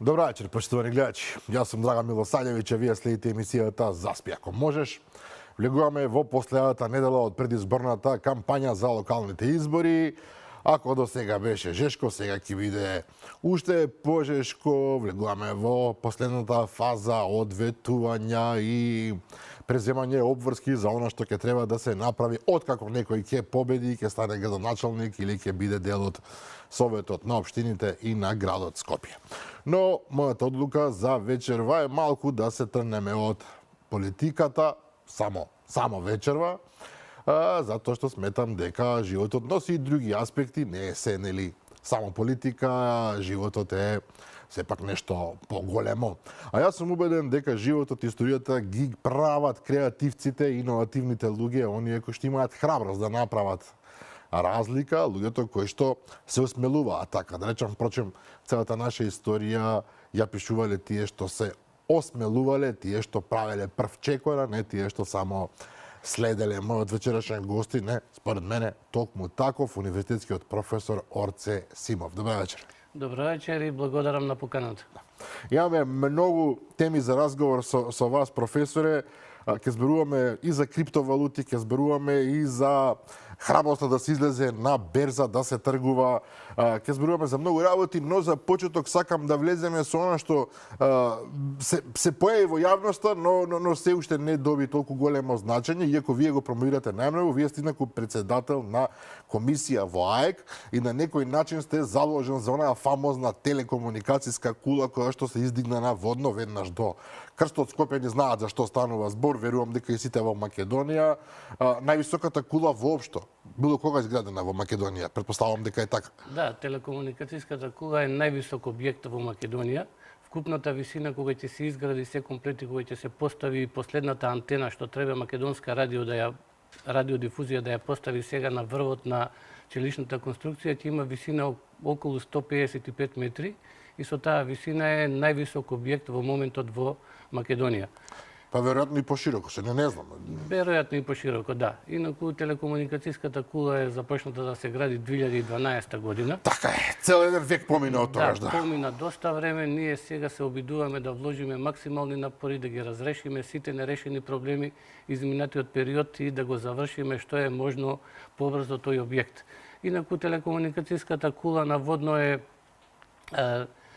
Добра вечер, почитувани гледачи. Јас сум Драган Милосањевиќ, а вие следите емисијата Заспи ако можеш. Влегуваме во последната недела од предизборната кампања за локалните избори. Ако до сега беше жешко, сега ќе биде уште пожешко. Влегуваме во последната фаза од ветувања и преземање обврски за она што ќе треба да се направи откако некој ќе победи, ќе стане градоначалник или ќе биде дел од Советот на општините и на градот Скопје. Но мојата одлука за вечерва е малку да се тргнеме од политиката, само вечерва, затоа што сметам дека животот носи и други аспекти, не е се нели само политика, животот е сепак нешто поголемо. А јас сум убеден дека животот и историјата ги прават креативците и иновативните луѓе, оние кои што имаат храброст да направат разлика, луѓето кои што се осмелуваат така, да речам, впрочем, целата наша историја ја пишувале тие што се осмелувале, тие што правеле прв чекора, не тие што само следеле. Мојот вечерашен гостин е, според мене, токму таков, универзитетскиот професор Орце Симов. Добра вечер. Добра вечер и благодарам на поканата. Имаме многу теми за разговор со вас, професоре. Ќе зборуваме и за криптовалути, ќе зборуваме и за храброста да се излезе на берза, да се тргува. Ќе зборуваме за многу работи, но за почеток сакам да влеземе со она што се појави во јавноста, но се уште не доби толку големо значење, иако вие го промовирате најмногу. Вие сте инаку председател на комисија во АЕК и на некој начин сте заложен за онаа фамозна телекомуникацијска кула која што се издигна водно веднаш до крстот. Скопјани знаат за што станува збор, верувам дека и сите во Македонија. Највисоката кула воопшто било кога изградена во Македонија. Претпоставувам дека е така. Да, телекомуникацијската кула е највисок објект во Македонија. Вкупната висина кога ќе се изгради се комплет и кога ќе се постави последната антена што треба македонска радиодифузија да ја постави сега на врвот на челичната конструкција, ќе има висина околу 155 метри и со таа висина е највисок објект во моментот во Македонија. Па веројатно и пошироко, се не знам. Веројатно и пошироко, да. Инаку телекомуникацијската кула е започната да се гради 2012 година. Така е, цел еден век помина од тогаш, да. Помина доста време, ние сега се обидуваме да вложиме максимални напори да ги разрешиме сите нерешени проблеми изминатиот период и да го завршиме што е можно побрзо тој објект. Инаку телекомуникацијската кула наводно е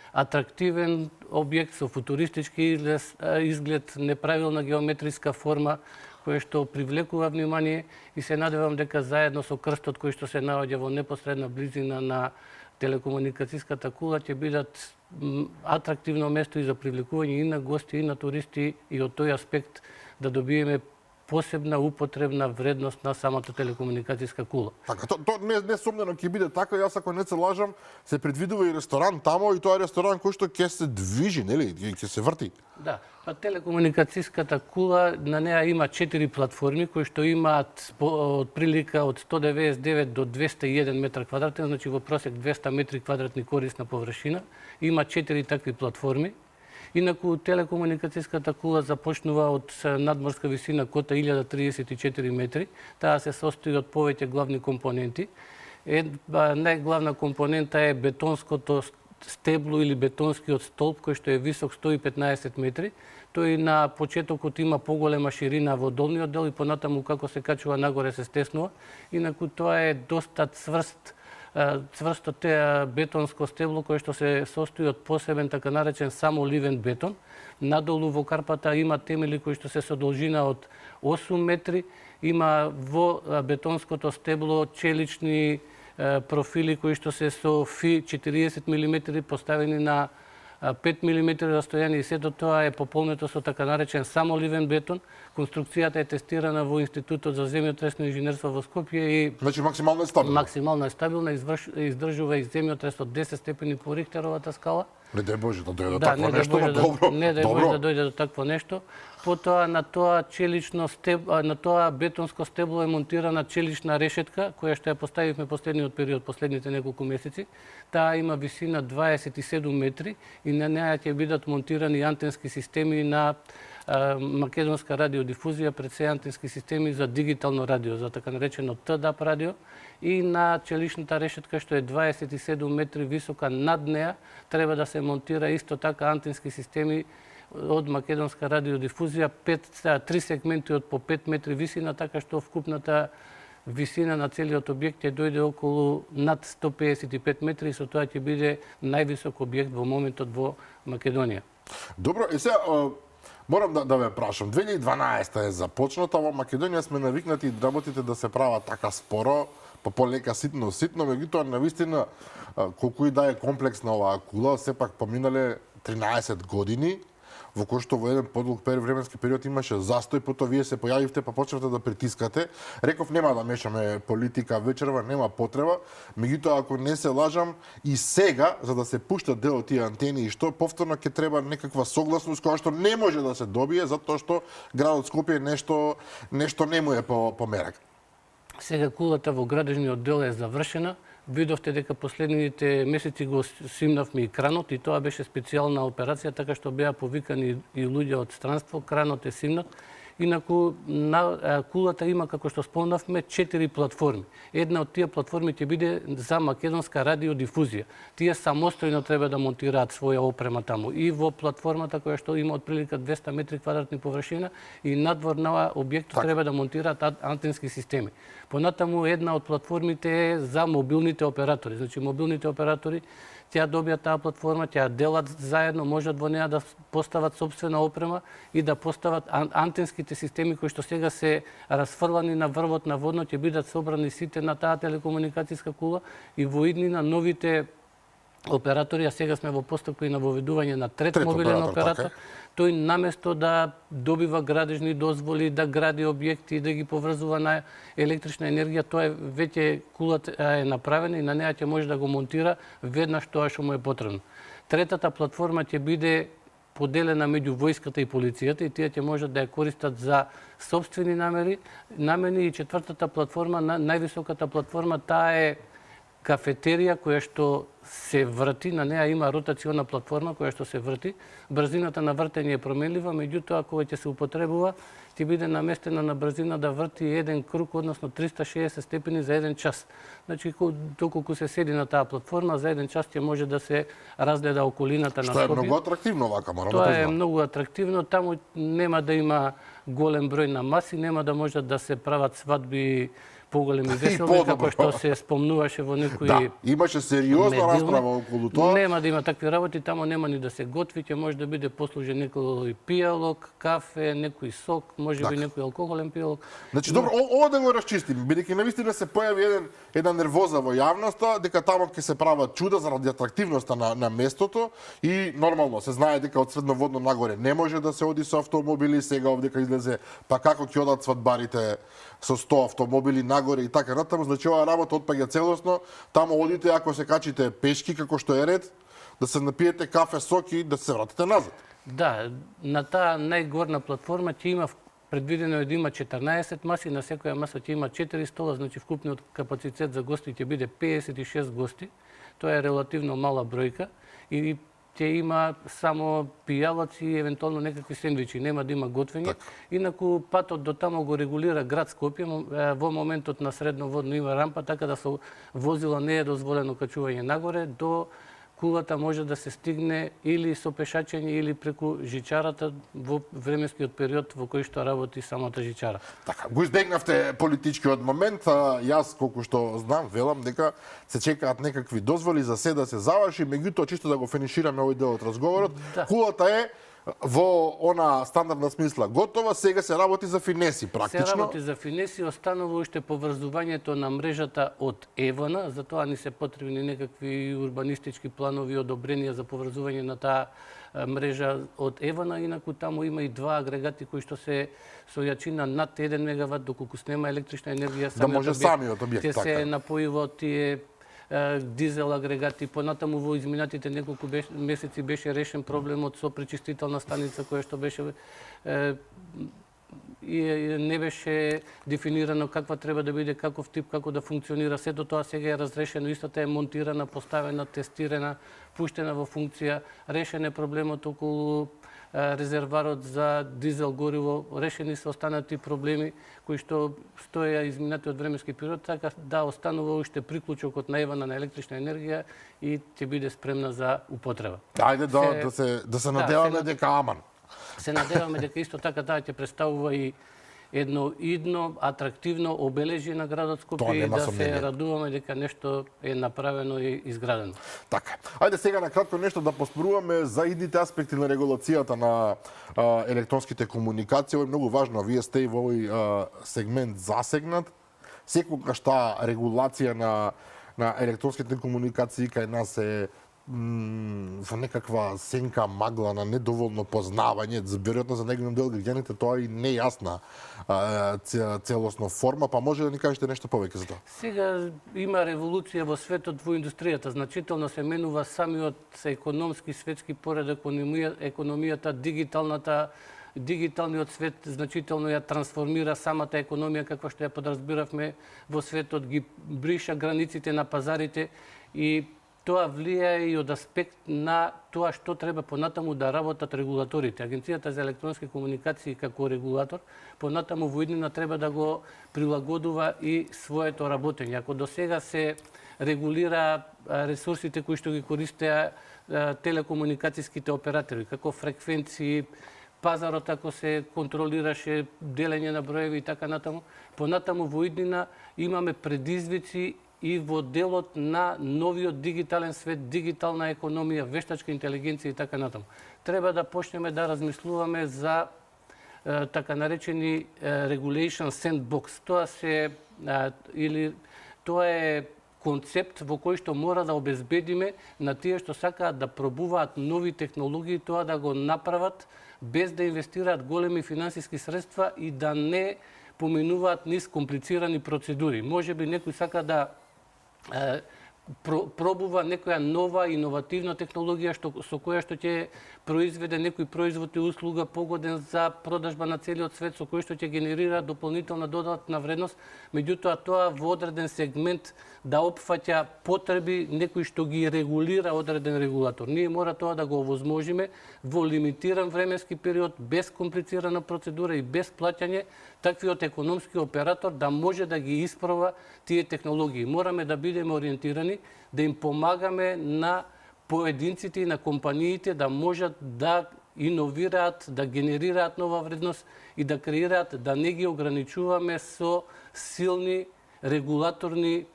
атрактивен објект со футуристички изглед, неправилна геометриска форма, која што привлекува внимание и се надевам дека заедно со крстот кој што се наоѓа во непосредна близина на телекомуникацијската кула ќе бидат атрактивно место и за привлекување и на гости и на туристи и од тој аспект да добиеме посебна употребна вредност на самата телекомуникацијска кула. Така, то несомнено ќе биде така, јас ако не се лажам, се предвидува и ресторан тамо и тоа е ресторан кој што ќе се движи, нели, ќе се врти. Да, па телекомуникацијската кула на неа има 4 платформи кои што имаат од прилика од 199 до 201 метар квадратен, значи во просек 200 метри квадратни корисна површина. Има 4 такви платформи. Инаку телекомуникацијската кула започнува од надморска висина кота 1034 метри. Таа се состои од повеќе главни компоненти. Најглавна компонента е бетонското стебло или бетонскиот столб кој што е висок 115 метри. Тој на почетокот има поголема ширина во долниот дел и понатаму како се качува нагоре се стеснува. Инаку тоа е доста цврсто бетонско стебло кое што се состои од посебен така наречен самоливен бетон. Надолу во карпата има темели кои што се со должина од 8 метри. Има во бетонското стебло челични профили кои што се со фи 40 мм поставени на 5 мм растојание и сето тоа е пополнето со така наречен самоливен бетон. Конструкцијата е тестирана во Институтот за земјотресно инженерство во Скопје и значи максимално е стабилна. Максимално е стабилна, издржува и земјотрес од 10 степени по Рихтеровата скала. Не дај Боже да дојде до такво нешто, но добро. Не дај Боже да дојде до такво нешто. Потоа на тоа на тоа бетонско стебло е монтирана челична решетка која што ја поставивме последниот период, последните неколку месеци. Таа има висина 27 метри и на неа ќе бидат монтирани антенски системи на македонска радиодифузија пред се антенски системи за дигитално радио, за така наречено ТДАП радио, и на челичната решетка што е 27 метри висока над неа треба да се монтира исто така антенски системи од македонска радиодифузија, 3 сегменти од по 5 метри висина, така што вкупната висина на целиот објект ќе дојде околу над 155 метри и со тоа ќе биде највисок објект во моментот во Македонија. Добро, и сега морам да ве прашам. 2012 е започната, во Македонија сме навикнати работите да се прават така споро, па полека ситно, меѓутоа навистина колку и да е комплексна оваа кула, сепак поминале 13 години, во кој што во еден подолг временски период имаше застој, потоа вие се појавивте, па почнавте да притискате. Реков нема да мешаме политика вечерва, нема потреба. Меѓутоа, ако не се лажам, и сега, за да се пуштат дел од тие антени и што, повторно ќе треба некаква согласност која што не може да се добие, затоа што градот Скопје нешто не му е по мерак. Сега кулата во градежниот дел е завршена. Видовте дека последните месеци го симнавме и кранот, и тоа беше специјална операција, така што беа повикани и луѓе од странство, кранот е симнат. Инаку кулата има, како што спомнавме, 4 платформи. Една од тие платформи ќе биде за македонска радиодифузија. Тие самостојно треба да монтираат своја опрема таму. И во платформата која што има отприлика 200 метри квадратни површина, и надвор на објектот треба да монтираат антенски системи. Понатаму една од платформите е за мобилните оператори. Значи мобилните оператори ќе добијат таа платформа, ќе ја делат заедно, можат во неа да постават сопствена опрема и да постават антенските системи кои што сега се расфрлани на врвот на водно, ќе бидат собрани сите на таа телекомуникацијска кула, и во иднина новите оператори, а сега сме во постапка и на воведување на трет мобилен оператор, тој наместо да добива градежни дозволи, да гради објекти, да ги поврзува на електрична енергија, тоа веќе кулата е направена и на неа ќе може да го монтира веднаш тоа што му е потребно. Третата платформа ќе биде поделена меѓу војската и полицијата, и тие ќе можат да ја користат за сопствени намени, и четвртата платформа, највисоката платформа, таа е кафетерија која што се врти, на неа има ротациона платформа која што се врти. Брзината на вртење е променлива, меѓутоа кога ќе се употребува, ќе биде наместена на брзина да врти еден круг, односно 360 степени за еден час. Значи, доколку се седи на таа платформа, за еден час ќе може да се разгледа околината на Скопје. Што е многу атрактивно вака, морам да признам. признам. Тоа е многу атрактивно, таму нема да има голем број на маси, нема да можат да се прават свадби поголеми веселби, како што се спомнуваше во некои... Да, имаше сериозна расправа околу тоа. Нема да има такви работи, тамо нема ни да се готви, ќе може да биде послужен некој пијалок, кафе, некој сок, можеби некој алкохолен пијалок. Значи, добро, ова да го расчистиме, бидејќи навистина се појави една нервоза во јавноста, дека тамо ќе се прават чуда заради атрактивноста на местото, и нормално се знае дека од Средноводно нагоре не може да се оди со автомобили, сега овдека излезе па како ќе одат свадбарите со 100 автомобили нагоре и така натаму, значи оваа работа отпаѓа целосно. Таму одите, ако се качите пешки, како што е ред, да се напиете кафе, сок и да се вратите назад. Да, на таа најгорна платформа ќе има предвидено да има 14 маси, на секоја маса ќе има 4 стола, значи вкупниот капацитет за гости ќе биде 56 гости. Тоа е релативно мала бројка, и ќе има само пијалаци и евентуално некакви сендвичи, нема да има готвење. Инаку патот до тамо го регулира град Скопје, во моментот на Средноводно има рампа, така да со возила не е дозволено качување нагоре, до кулата може да се стигне или со пешачење или преку жичарата во временскиот период во кој што работи самата жичара. Така, го избегнавте политичкиот момент, јас колку што знам, велам дека се чекаат некакви дозволи за се да се заврши, меѓутоа чисто да го финишираме овој дел од разговорот, кулата е во она стандардна смисла готова, сега се работи за финеси практично. Се работи за финеси, останува уште поврзувањето на мрежата од ЕВН, за тоа ни се потребни некакви урбанистички планови одобренија за поврзување на таа мрежа од ЕВН, инаку таму има и два агрегати кои што се со јачина над 1 мегават, доколку снема електрична енергија, да може самиот објект така. Се напојува од тие дизел агрегати. Понатаму во изминатите неколку месеци беше решен проблемот со пречистителна станица која што беше и не беше дефинирано каква треба да биде, каков тип, како да функционира. Сето тоа сега е разрешено, истата е монтирана, поставена, тестирана, пуштена во функција. Решен е проблемот околу резерварот за дизел гориво, решени се останати проблеми кои што стоја изминатиот временски период, така да останува уште приклучокот наивана на електрична енергија и ќе биде спремна за употреба. Ајде да се надеваме дека аман. Се надеваме дека исто така таа ќе представува и едно идно, атрактивно обележје на градот Скопје и да се радуваме дека нешто е направено и изградено. Така. Ајде сега на кратко нешто да поспоруваме за идните аспекти на регулацијата на електронските комуникации. Ова е многу важно, вие сте и во овој сегмент засегнат. Секогаш таа регулација на електронските комуникации кај нас е во некаква сенка магла на недоволно познавање, веројатно за неговиот дел граѓаните тоа и нејасна целосно форма, па може да ни кажете нешто повеќе за тоа? Сега има револуција во светот, во индустријата, значително се менува самиот економски светски поредок, економијата, дигиталниот свет значително ја трансформира самата економија каква што ја подразбиравме во светот, ги бриша границите на пазарите и тоа влијае и од аспект на тоа што треба понатаму да работат регулаторите. Агенцијата за електронски комуникации како регулатор понатаму во иднина треба да го прилагодува и своето работење. Ако до сега се регулира ресурсите кои што ги користеа телекомуникацијските оператори, како фреквенции, пазарот ако се контролираше, делење на броеви и така натаму, понатаму во иднина имаме предизвици и во делот на новиот дигитален свет, дигитална економија, вештачка интелигенција и така натаму. Треба да почнеме да размислуваме за така наречени regulation sandbox. Тоа е концепт во кој што мора да обезбедиме на тие што сакаат да пробуваат нови технологии, тоа да го направат без да инвестираат големи финансиски средства и да не поминуваат низ комплицирани процедури. Можеби некој сака да пробува некоја нова иновативна технологија со која што ќе произведе некој производ и услуга погоден за продажба на целиот свет, со кој што ќе генерира дополнителна додатна вредност, меѓутоа тоа во одреден сегмент да опфаќа потреби некој што ги регулира одреден регулатор. Ние мора тоа да го овозможиме во лимитиран временски период, без комплицирана процедура и без плаќање, таквиот економски оператор да може да ги испроба тие технологии. Мораме да бидеме ориентирани, да им помагаме на поединците и на компаниите да можат да иновираат, да генерираат нова вредност и да креираат, да не ги ограничуваме со силни регулаторни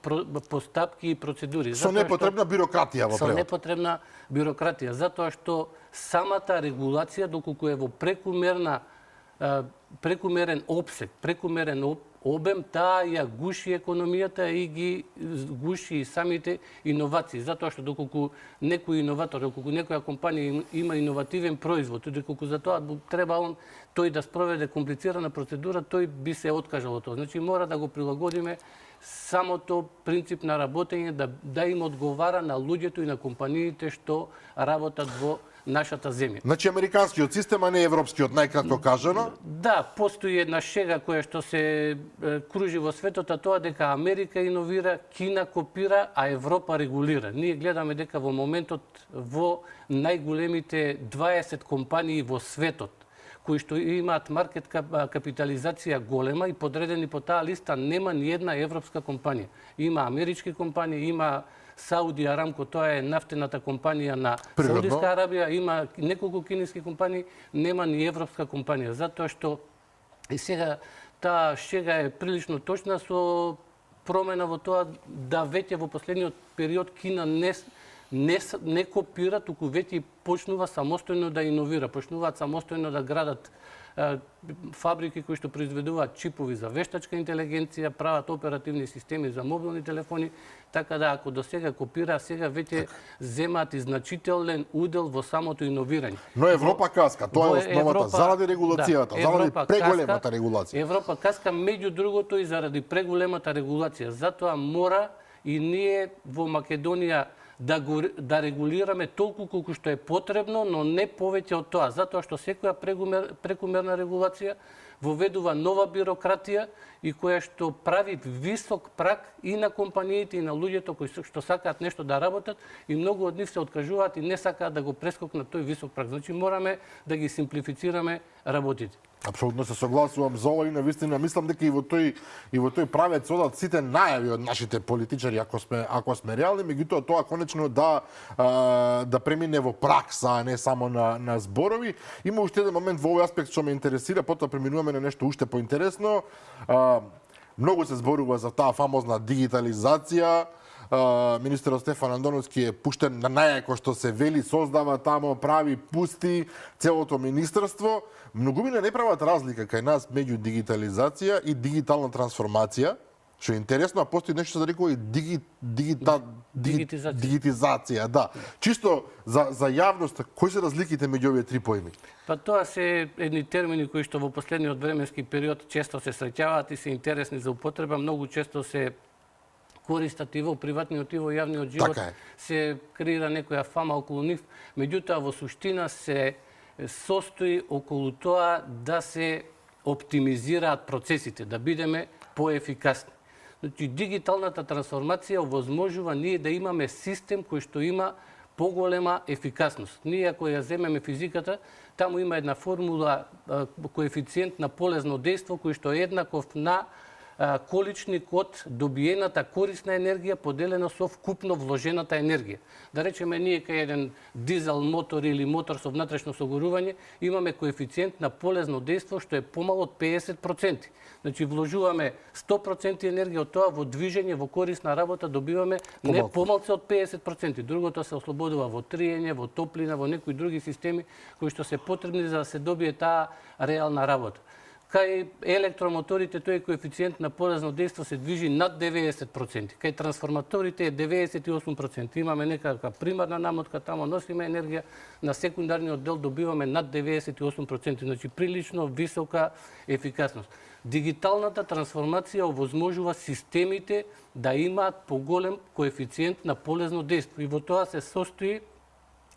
постапки и процедури. Со непотребна бирократија во превод. Со непотребна бирократија, затоа што самата регулација, доколку е во прекумерен опсег, прекумерен обем, таа ја гуши економијата и ги гуши и самите иновации. Затоа што доколку некој иноватор, доколку некоја компанија има иновативен производ, и доколку за тоа треба тој да спроведе комплицирана процедура, тој би се откажал од тоа. Значи мора да го прилагодиме самото принцип на работење, да им одговара на луѓето и на компаниите што работат во нашата земја. Значи американскиот систем, а не европскиот, најкратко кажано? Да, постои една шега која што се кружи во светот, а тоа дека Америка иновира, Кина копира, а Европа регулира. Ние гледаме дека во моментот во најголемите 20 компании во светот, кои што имаат маркет капитализација голема и подредени по таа листа нема ни една европска компанија. Има амерички компании, има Сауди Арамко, тоа е нафтената компанија на Саудиска Арабија, има неколку кинески компании, нема ни европска компанија, затоа што и сега таа шега е прилично точна со промена во тоа да веќе во последниот период Кина не копира, туку веќе почнува самостојно да иновира, почнуваат самостојно да градат фабрики кои што произведуваат чипови за вештачка интелигенција, прават оперативни системи за мобилни телефони, така да ако до сега копира, сега веќе земаат и значителен удел во самото иновирање. Но Европа каска, тоа е основата, заради регулацијата, заради преголемата регулација. Европа каска, меѓу другото и заради преголемата регулација. Затоа мора и ние во Македонија да регулираме толку колку што е потребно, но не повеќе од тоа, затоа што секоја прекумерна регулација воведува нова бирократија и која што прави висок праг и на компаниите и на луѓето кои што сакаат нешто да работат и многу од нив се откажуваат и не сакаат да го прескокнат тој висок праг. Значи мораме да ги симплифицираме работите. Апсолутно се согласувам за ова и навистина мислам дека и во тој правец одат сите најави од нашите политичари ако сме реални, меѓутоа тоа конечно да премине во пракса, а не само на зборови. Има уште еден момент во овој аспект што ме интересира, потоа преминуваме на нешто уште поинтересно. Многу се зборува за таа фамозна дигитализација. Министерот Стефан Андоновски е пуштен на најако што се вели, создава тамо, прави, пусти целото министерство. Многумина не прават разлика кај нас меѓу дигитализација и дигитална трансформација, што е интересно, а постои нешто се рекува и дигитизација, да. Чисто за јавност, кои се разликите меѓу овие три поими? Па тоа се едни термини кои што во последниот временски период често се среќаваат и се интересни за употреба, многу често се користат и во приватниот и во јавниот живот, се креира некоја фама околу нив, меѓутоа во суштина се состои околу тоа да се оптимизираат процесите, да бидеме поефикасни. Значи, дигиталната трансформација овозможува ние да имаме систем кој што има поголема ефикасност. Ние ако ја земеме физиката, таму има една формула, коефициент на полезно дејство кој што е еднаков на количник од добиената корисна енергија поделено со вкупно вложената енергија. Да речеме, ние кај еден дизел мотор или мотор со внатрешно согорување имаме коефициент на полезно дејство што е помало од 50%. Значи, вложуваме 100% енергија од тоа во движење, во корисна работа, добиваме не помалце од 50%. Другото се ослободува во триење, во топлина, во некои други системи кои што се потребни за да се добие таа реална работа. Кај електромоторите тој коефициент на полезно дејство се движи над 90%. Кај трансформаторите е 98%. Имаме некаква примарна намотка, тамо носиме енергија, на секундарниот дел добиваме над 98%, значи прилично висока ефикасност. Дигиталната трансформација овозможува системите да имаат поголем коефициент на полезно дејство и во тоа се состои,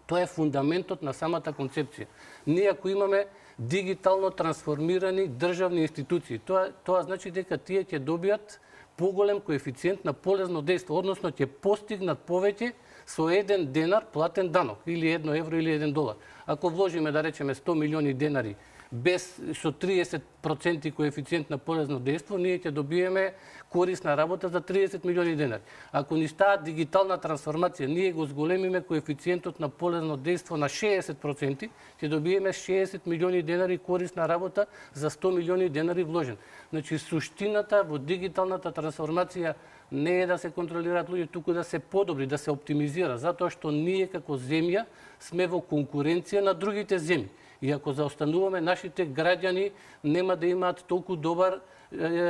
тоа е фундаментот на самата концепција. Ние ако имаме дигитално трансформирани државни институции. Тоа значи дека тие ќе добијат поголем коефициент на полезно дејство, односно ќе постигнат повеќе со 1 денар платен данок, или 1 евро или 1 долар. Ако вложиме, да речеме, 100 милиони денари без со 30% коефициент на полезно дејство, ние ќе добиеме корисна работа за 30 милиони денари. Ако ни става дигитална трансформација, ние го зголемиме коефициентот на полезно дејство на 60%, ќе добиеме 60 милиони денари корисна работа за 100 милиони денари вложен. Значи, суштината во дигиталната трансформација не е да се контролираат луѓе, туку да се подобри, да се оптимизира, затоа што ние како земја сме во конкуренција на другите земји. И ако заостануваме, нашите граѓани нема да имаат толку добар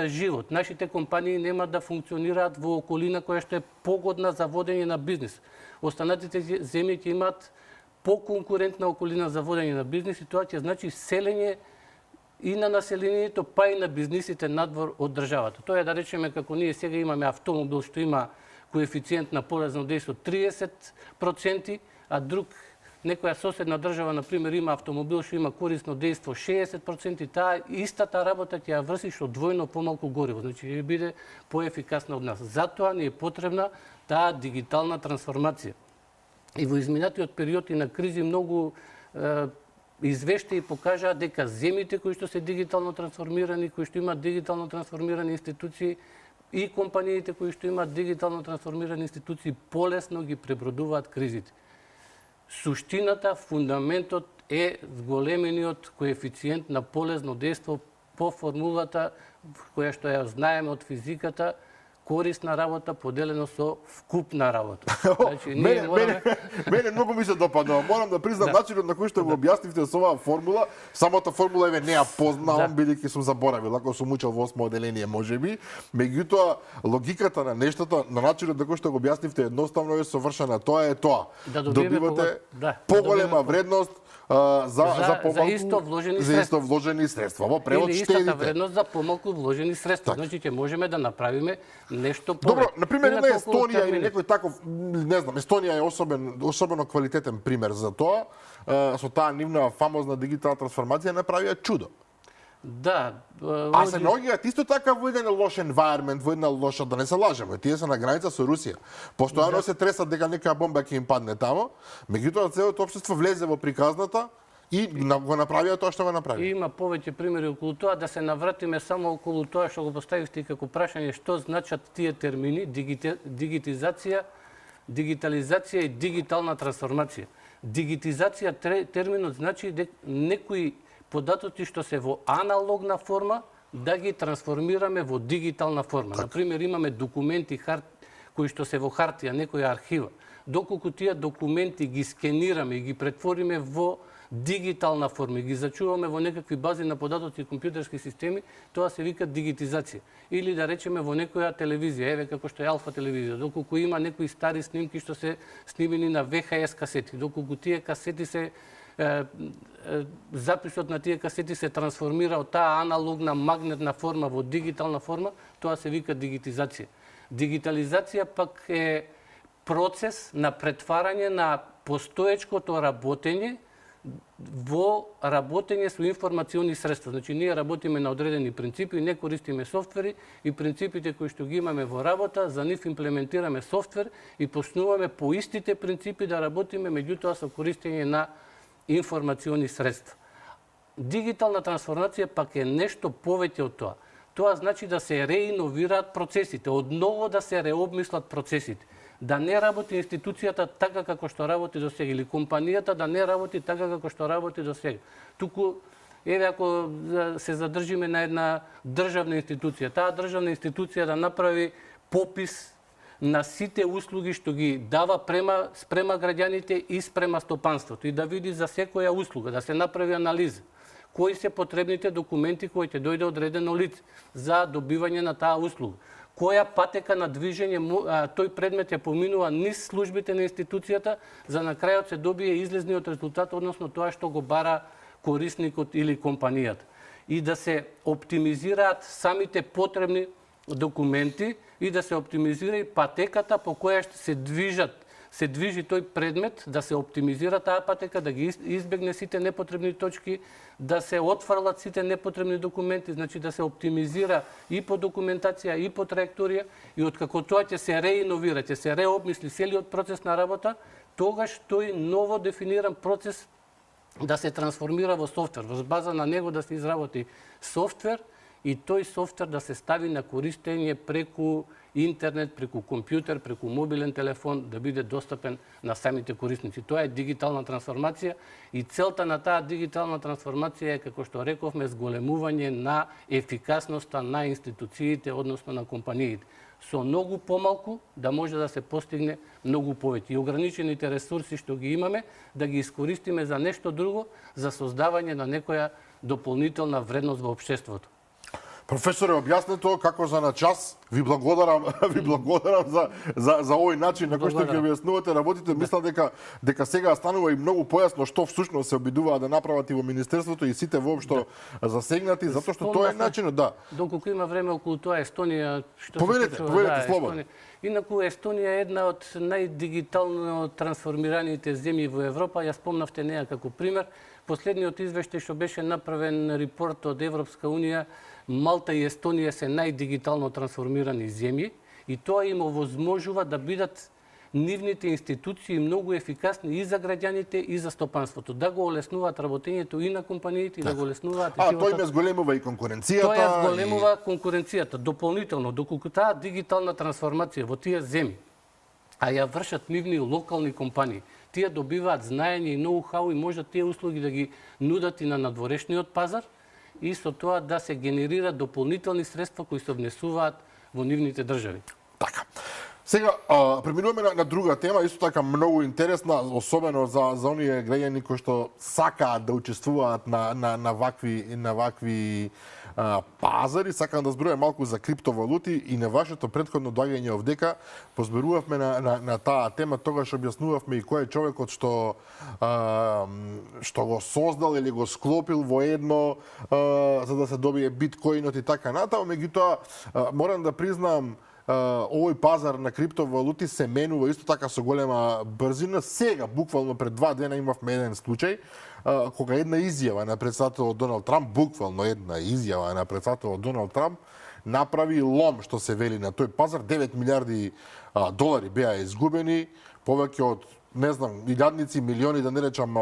живот. Нашите компании нема да функционираат во околина која што е погодна за водење на бизнис. Останатите земји ќе имаат поконкурентна околина за водење на бизнис и тоа ќе значи селење и на населението, па и на бизнисите надвор од државата. Тоа е, да речеме, како ние сега имаме автомобил што има коефициент на полезно дејство 30%, а друг некоја соседна држава, например, има автомобил што има корисно дејство 60%, и таа истата работа ќе ја врши со двојно помалку гориво, значи ќе биде поефикасна од нас. Затоа ни е потребна таа дигитална трансформација. И во изминатиот период и на кризи многу извештаи покажаа дека земјите кои што се дигитално трансформирани, кои што имаат дигитално трансформирани институции и компаниите кои што имаат дигитално трансформирани институции полесно ги пребродуваат кризите. Суштината, фундаментот е зголемениот коефициент на полезно дејство по формулата која што ја знаеме од физиката, корисна работа поделено со вкупна работа. Значи, мене многу ми се допадна. Морам да признам начинот на кој што го објаснивте со оваа формула. Самата формула не ја познавам, бидејќи сум заборавил, ако сум учел во 8 оделение можеби. Меѓутоа, логиката на нештото, на начинот на кој што го објаснивте едноставно е совршена. Тоа е тоа. Добивате поголема вредност за исто вложени средства. Во превод штедите. Или истата вредност за помалку вложени средства. Значи ќе можеме да направиме нешто повеќе. Добро, на пример една Естонија или некој таков, не знам, Естонија е особено квалитетен пример за тоа. Со таа нивна фамозна дигитална трансформација направија чудо. Да. А се наоѓаат исто така во еден лош environment, во една лоша, да не се лажеме, тие се на граница со Русија. Постојано се тресат дека нека бомба ќе им падне тамо, меѓутоа целото општество влезе во приказната и го направија тоа што го направи. Има повеќе примери околу тоа, да се навратиме само околу тоа што го поставивте како прашање, што значат тие термини дигитизација, дигитализација и дигитална трансформација. Дигитизација терминот значи дека некои податоци што се во аналогна форма да ги трансформираме во дигитална форма. Например, имаме документи кои што се во хартија, некоја архива. Доколку тие документи ги скенираме и ги претвориме во дигитална форма и ги зачуваме во некакви бази на податоци и компјутерски системи, тоа се вика дигитизација. Или да речеме во некоја телевизија, еве како што е Алфа телевизија, доколку има некои стари снимки што се снимени на ВХС касети, доколку тие касети се записот на тие касети се трансформира од таа аналогна магнетна форма во дигитална форма, тоа се вика дигитизација. Дигитализација пак е процес на претварање на постоечкото работење во работење со информациони средства. Значи, ние работиме на одредени принципи, не користиме софтвери и принципите кои што ги имаме во работа, за нив имплементираме софтвер и почнуваме по истите принципи да работиме, меѓутоа со користење на информациони средства. Дигитална трансформација пак е нешто повеќе од тоа. Тоа значи да се реиновираат процесите, одново да се реобмислат процесите. Да не работи институцијата така како што работи до сега, или компанијата да не работи така како што работи до сега. Туку, еве ако се задржиме на една државна институција, таа државна институција да направи попис на сите услуги што ги дава спрема граѓаните и спрема стопанството и да види за секоја услуга, да се направи анализа. Кои се потребните документи кои ќе дојде одредено лице за добивање на таа услуга. Која патека на движење тој предмет ја поминува низ службите на институцијата, за на крајот се добие излезниот резултат, односно тоа што го бара корисникот или компанијата. И да се оптимизираат самите потребни документи и да се оптимизира и патеката по која што се движи тој предмет, да се оптимизира таа патека, да ги избегне сите непотребни точки, да се отфрлат сите непотребни документи, значи да се оптимизира и по документација, и по траекторија, и откако тоа ќе се реиновира, ќе се реобмисли целиот процес на работа, тогаш тој ново дефиниран процес да се трансформира во софтвер, во база на него да се изработи софтвер и тој софтвер да се стави на користење преку интернет, преку компјутер, преку мобилен телефон, да биде достапен на самите корисници. Тоа е дигитална трансформација и целта на таа дигитална трансформација е, како што рековме, зголемување на ефикасноста на институциите, односно на компаниите. Со многу помалку да може да се постигне многу повеќе. И ограничените ресурси што ги имаме, да ги искористиме за нешто друго, за создавање на некоја дополнителна вредност во општеството. Професоре, објаснето како за на час. Ви благодарам за овој начин на кој што ќе објаснувате работите. Мислам дека сега станува и многу појасно што всушност се обидуваат да направат и во министерството и сите воопшто засегнати, затоа што тоа е начинот, да. Доколку има време околу тоа Естонија, што Поведете слободно. Инаку Естонија е една од најдигитално трансформираните земји во Европа. Ја спомнавте неа како пример. Последниот извештај што беше направен репорт од Европска унија, Малта и Естонија се најдигитално трансформирани земји и тоа им овозможува да бидат нивните институции многу ефикасни и за граѓаните и за стопанството, да го олеснуваат работењето и на компаниите и да го олеснуваат тоа им зголемува и конкуренцијата. Тоа зголемува конкуренцијата дополнително, доколку таа дигитална трансформација во тие земји, а ја вршат нивни локални компании, тие добиваат знаење и ноу-хау и можат тие услуги да ги нудат и на надворешниот пазар, и со тоа да се генерираат дополнителни средства кои се внесуваат во нивните држави. Така. Сега, преминуваме на друга тема, исто така многу интересна, особено за оние граѓани кои што сакаат да учествуваат на вакви пазари. Сакам да зборувам малку за криптовалути и на вашето претходно доаѓање овдека позборувавме на таа тема, тогаш објаснувавме и кој е човекот што го создал или го склопил во едно за да се добие биткоинот и така натаму. Меѓутоа, морам да признам, овој пазар на криптовалути се менува исто така со голема брзина. Сега, буквално пред 2 дена имавме еден случај кога една изјава на председателот Доналд Трамп, буквално една изјава на председателот Доналд Трамп, направи лом, што се вели на тој пазар. 9 милиарди долари беа изгубени, повеќе од не знам, илјадници, милиони, да не речам,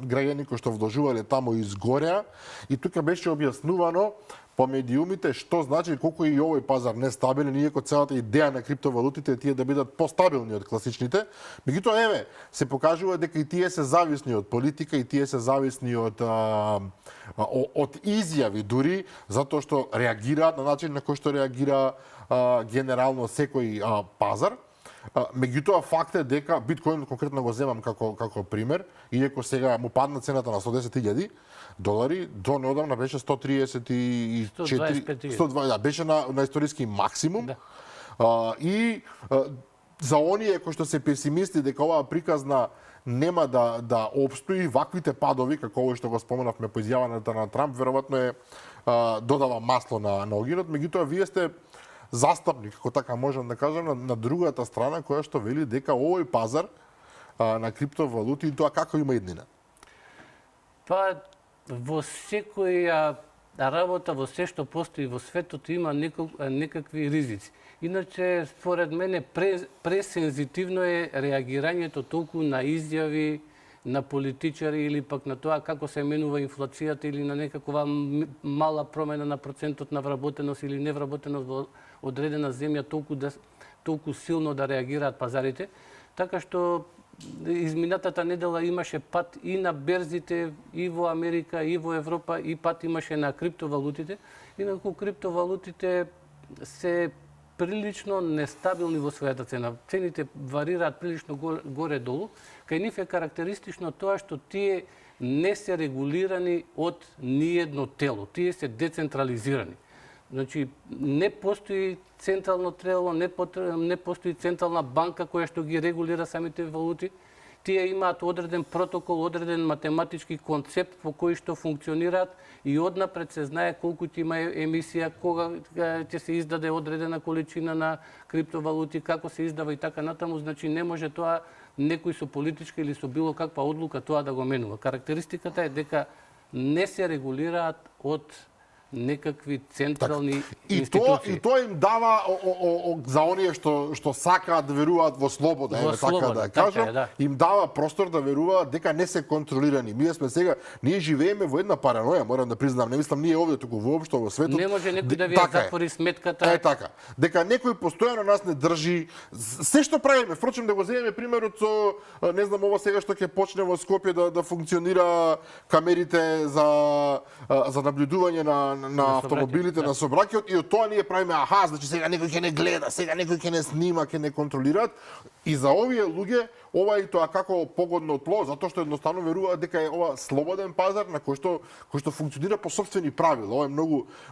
граѓани кои што вложувале таму изгореа. И тука беше објаснувано по медиумите што значи колку и овој пазар нестабилен, иако целата идеја на криптовалутите е тие да бидат постабилни од класичните. Меѓутоа, еве, се покажува дека и тие се зависни од политика, и тие се зависни од изјави дури, затоа што реагираат на начин на кој што реагира генерално секој пазар. Меѓутоа, факт е дека биткоин конкретно го земам како пример, иако сега му падна цената на 110.000 долари, до неодамна беше 134, да, беше на историски максимум. Да. И за оние кои што се песимисти дека оваа приказна нема да обстои, ваквите падови, како овој што го споменавме по изјаваната на Трамп, веројатно е додава масло на огинот. Меѓутоа, вие сте застапник, како така можам да кажам, на другата страна која што вели дека овој пазар на криптовалути и тоа како има иднина. Па во секоја работа, во се што постои во светот има некакви ризици. Иначе, според мене, пресензитивно е реагирањето толку на изјави на политичари или пак на тоа како се менува инфлацијата или на некаква мала промена на процентот на вработеност или невработеност во одредена земја толку силно да реагираат пазарите. Така што изминатата недела имаше пат и на берзите, и во Америка, и во Европа, и пат имаше на криптовалутите. Инаку криптовалутите се прилично нестабилни во својата цена. Цените варираат прилично горе-долу. Кај нив е карактеристично тоа што тие не се регулирани од ниедно тело. Тие се децентрализирани. Значи, не постои централно тело, не постои централна банка која што ги регулира самите валути. Тие имаат одреден протокол, одреден математички концепт по кој што функционираат и однапред се знае колку ќе има емисија, кога ќе се издаде одредена количина на криптовалути, како се издава и така натаму. Значи, не може тоа некој со политичка или со било каква одлука тоа да го менува. Карактеристиката е дека не се регулираат од некакви централни институции. И тоа им дава за оние што сакаат да веруваат во слобода, така да кажам, им дава простор да веруваат дека не се контролирани. Ние живееме во една параноја, морам да признам, не мислам ние овде, туку воопшто во светот. Не може некој да ви затвори сметката. Така. Дека некој постојано нас не држи. Се што правиме, впрочем да го земеме примерот со, не знам, ова сега што ќе почне во Скопје да функционира камерите за наблюдување на автомобилите, на сообраќајот, и од тоа ние правиме, значи сега некој ќе не гледа, сега некој ќе не снима, ќе не контролираат. И за овие луѓе ова и тоа како погодно тло, затоа што едноставно веруваат дека е ова слободен пазар на кој што функционира по сопствени правила. Ова е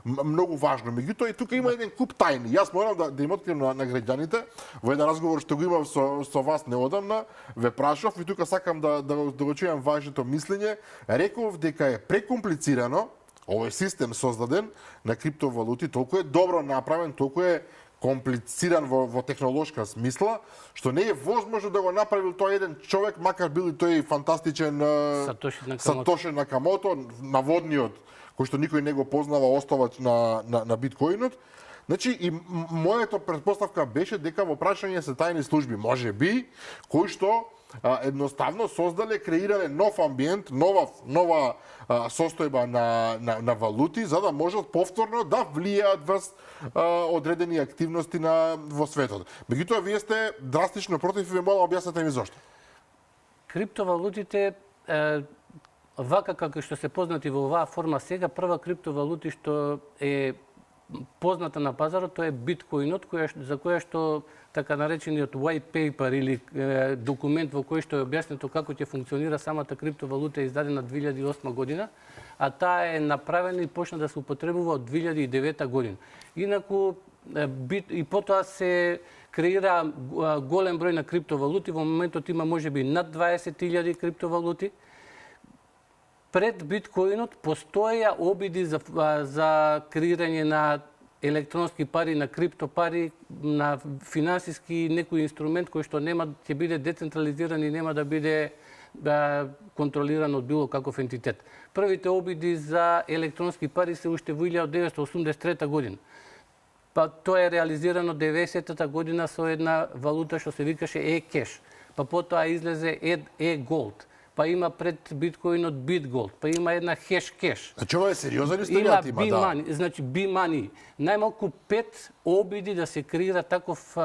многу важно. Меѓутоа и тука има еден куп тајни. Јас морам да им открием на граѓаните. Во еден разговор што го имав со вас неодамна, ве прашав и тука сакам да го чујам вашето мислење. Реков дека е прекомплицирано овој систем создаден на криптовалути, толку е добро направен, толку е комплициран во технолошка смисла, што не е возможно да го направил тој еден човек, макар бил и тој фантастичен Сатоши Накамото, наводниот, кој што никој не го познава, оставач на биткоинот. Значи, и мојата претпоставка беше дека во прашање се тајни служби, може би, кои што едноставно создале, креирале нов амбиент, нова состојба на валути, за да можат повторно да влијаат врз одредени активности во светот. Меѓутоа, вие сте драстично против и ве молам објаснете ми зошто. Криптовалутите, вака како што се познати во оваа форма сега, прва криптовалути што е позната на пазарот, тоа е биткоинот, за која што така наречениот white paper или документ во кој што е објаснето како ќе функционира самата криптовалута е издадена 2008 година, а таа е направена и почна да се употребува од 2009 година. Инаку и потоа се креира голем број на криптовалути, во моментот има можеби над 20.000 криптовалути. Пред биткоинот постоја обиди за креирање на електронски пари, на криптопари, на финансиски некој инструмент кој што ќе биде децентрализиран и нема да биде контролиран од било каков ентитет. Првите обиди за електронски пари се уште во 1983 година. Па тоа е реализирано 90-та година со една валута што се викаше e-cash. Па потоа излезе e-gold. Па има пред биткоинот BitGold, па има една хеш-кеш. Значи ова е сериозен историјат има, B-Money, значи B-Money. Најмалку 5 обиди да се креира таков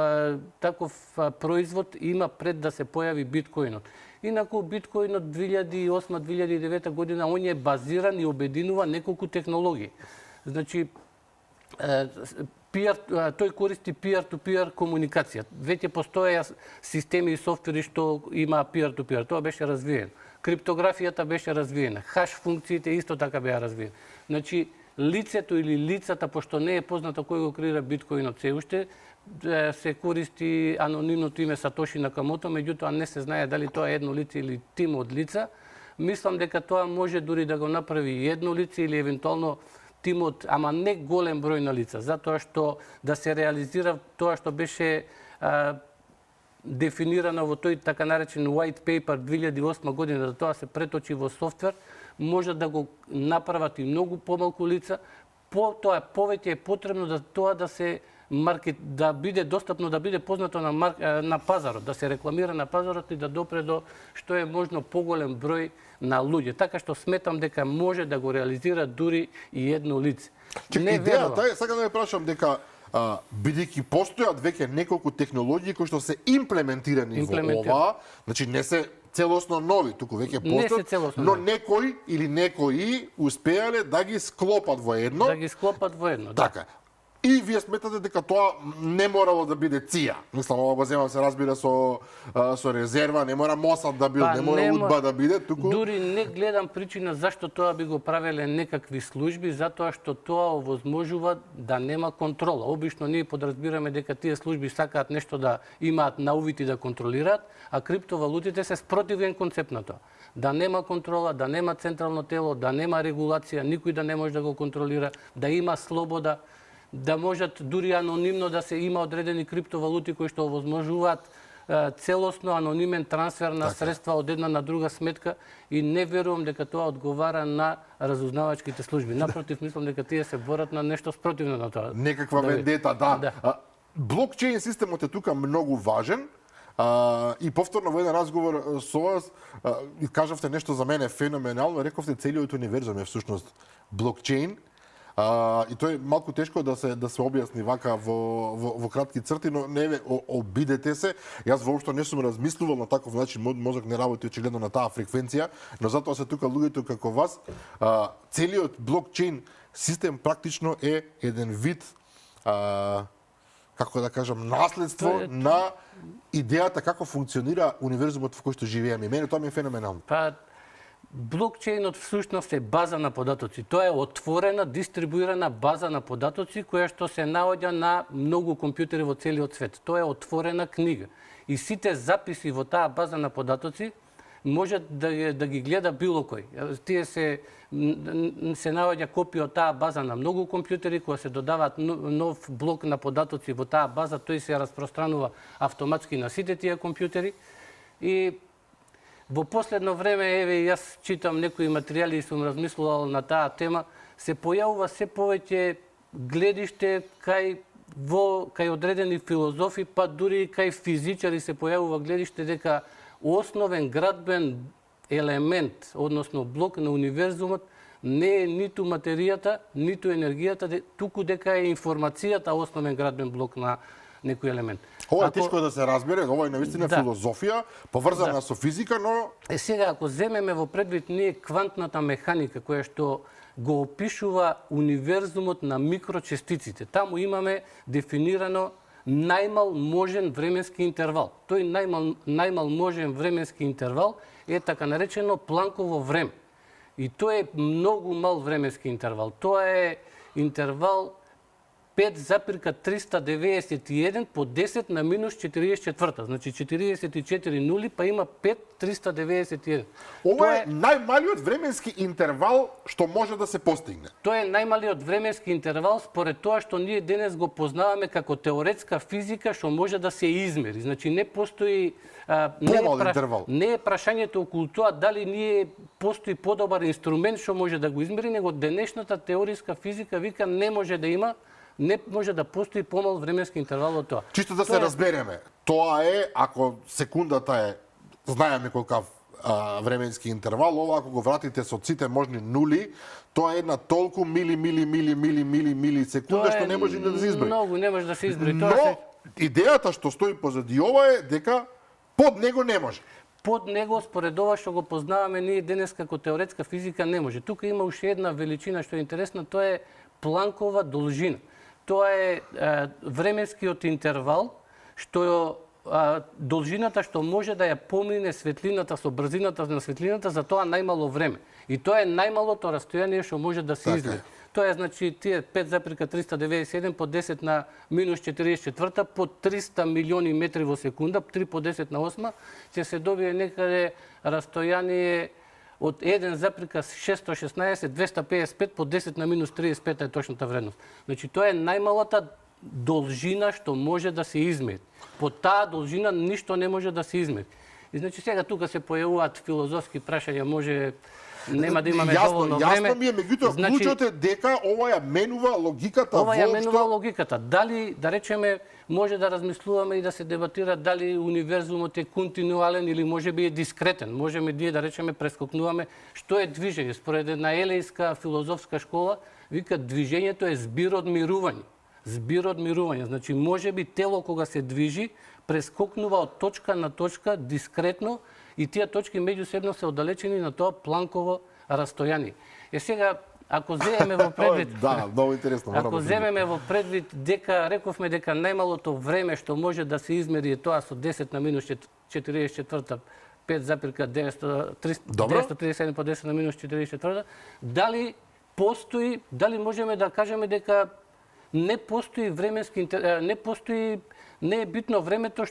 производ има пред да се појави биткоинот. Инаку биткоинот 2008-2009 година он е базиран и обединува неколку технологии. Значи тој користи peer-to-peer комуникација. Веќе постоеа системи и софтвери што има peer-to-peer. Тоа беше развиено. Криптографијата беше развиена. Хаш функциите исто така беа развиени. Значи, лицето или лицата, пошто не е познато кој го креира биткоинот се уште, се користи анонимното име Сатоши Накамото, меѓутоа не се знае дали тоа е едно лице или тим од лица. Мислам дека тоа може дури да го направи едно лице или евентуално тимот, ама не голем број на лица, затоа што да се реализира тоа што беше дефинирано во тој така наречен white paper 2008 година, да тоа се преточи во софтвер, може да го направат и многу помалку лица, тоа повеќе е потребно да тоа да се да биде достапно, да биде познато на пазарот, да се рекламира на пазарот и да допре до што е можно поголем број на луѓе. Така што сметам дека може да го реализира дури и едно лице. Идејата е, сакам да ве прашам дека бидејќи постојат веќе неколку технологии кои што се имплементирани во ова, значи не се целосно нови, туку веќе постојат, но некој или некои успеале да ги склопат во едно. Да ги склопат во едно, да. Така. И вие сметате дека тоа не морало да биде ЦИА. Мислам, ова го земам се разбира со резерва, не мора МОСАД да биде, не мора УДБА да биде, туку... Дури не гледам причина зашто тоа би го правеле некакви служби, затоа што тоа овозможува да нема контрола. Обично ние подразбираме дека тие служби сакаат нешто да имаат на увид и да контролираат, а криптовалутите се спротивен концепт на тоа. Да нема контрола, да нема централно тело, да нема регулација, никој да не може да го контролира, да има слобода, да можат дури анонимно да се има одредени криптовалути кои што овозможуваат целосно анонимен трансфер на средства од една на друга сметка и не верувам дека тоа одговара на разузнавачките служби. Напротив, мислам дека тие се борат на нешто спротивно на тоа. Некаква вендета, да. Блокчейн системот е тука многу важен. И повторно во еден разговор со вас кажавте нешто за мене феноменално, рековте целиот универзум е всушност блокчейн. И тоа е малку тешко да се објасни вака во кратки црти, но не обидете се. Јас воопшто не сум размислувал на таков начин, мозок не работи очигледно на таа фреквенција, но затоа се тука луѓето како вас. Целиот блокчейн систем практично е еден вид како да кажам, наследство на идејата како функционира универзумот во кој што живееме. Мене тоа ми е феноменално. Блокчейнот всушност е база на податоци. Тоа е отворена, дистрибуирана база на податоци која што се наоѓа на многу компјутери во целиот свет. Тоа е отворена книга. И сите записи во таа база на податоци може да ги гледа било кој. Тие се наоѓа копија од таа база на многу компјутери, кога се додаваат нов блок на податоци во таа база, тој се распространува автоматски на сите тие компјутери. И во последно време, еве, јас читам некои материјали и сум размислувал на таа тема, се појавува се повеќе гледиште кај одредени филозофи, па дури кај физичари се појавува гледиште дека основен градбен елемент, односно блок на универзумот, не е ниту материјата, ниту енергијата, туку дека е информацијата основен градбен блок на некој елемент. Ова е тешко да се разбере, ова е навистина филозофија, поврзана со физика, но... Сега, ако земеме во предвид ние квантната механика, која што го опишува универзумот на микрочестиците, таму имаме дефинирано најмал можен временски интервал. Тој најмал можен временски интервал е така наречено Планково време. И тоа е многу мал временски интервал. Тоа е интервал 5,391 по 10 на минус 44. Значи 44 нули, па има 5,391. Ова е најмалиот временски интервал што може да се постигне. Тоа е најмалиот временски интервал според тоа што ние денес го познаваме како теоретска физика што може да се измери. Значи не постои не е прашањето околу тоа дали ние постои подобар инструмент што може да го измери, него денешната теориска физика вика не може да има, не може да постои помал временски интервал од тоа. Чисто да се разбереме, тоа е ако секундата е знаеме колкав временски интервал, ова ако го вратите со сите можни нули, тоа е една толку мили секунда што не може да се изброи. Многу не може да се изброи. Но идејата што стои позади ова е дека под него не може. Под него, според ова што го познаваме ние денес како теоретска физика, не може. Тука има уште една величина што е интересна, тоа е Планкова должина. Тоа е временскиот интервал што должината што може да ја помине светлината со брзината на светлината за тоа најмало време. И тоа е најмалото растојание што може да се измери. Тоа е значи тие 5,397 по 10 на минус 44 по 300 милиони метри во секунда, 3 по 10 на 8, ќе се добие некаде растојание од 1,616 255 по 10 на минус 35 е точната вредност. Значи тоа е најмалата должина што може да се измери. По таа должина ништо не може да се измери. И значи сега тука се појавуваат филозофски прашања, може нема да имаме доволно време. Јасно ми е, меѓутоа вклучот е дека ова ја менува логиката Ова ја менува логиката. Дали, да речеме, може да размислуваме и да се дебатира дали универзумот е континуален или можеби е дискретен. Можеме ние да речеме прескокнуваме што е движење. Според една елејска филозофска школа, вика движењето е збир од мирување. Збир од мирување. Значи можеби тело кога се движи прескокнува од точка на точка дискретно и тие точки меѓусебно се оддалечени на тоа Планково растојание. Сега ако земеме во предвид многу интересно. Ако земеме во предвид дека рековме дека најмалото време што може да се измери е тоа со 10 на минус 44 5,937 по 10 на минус 44, дали постои, дали можеме да кажеме дека не постои временски не е битно времето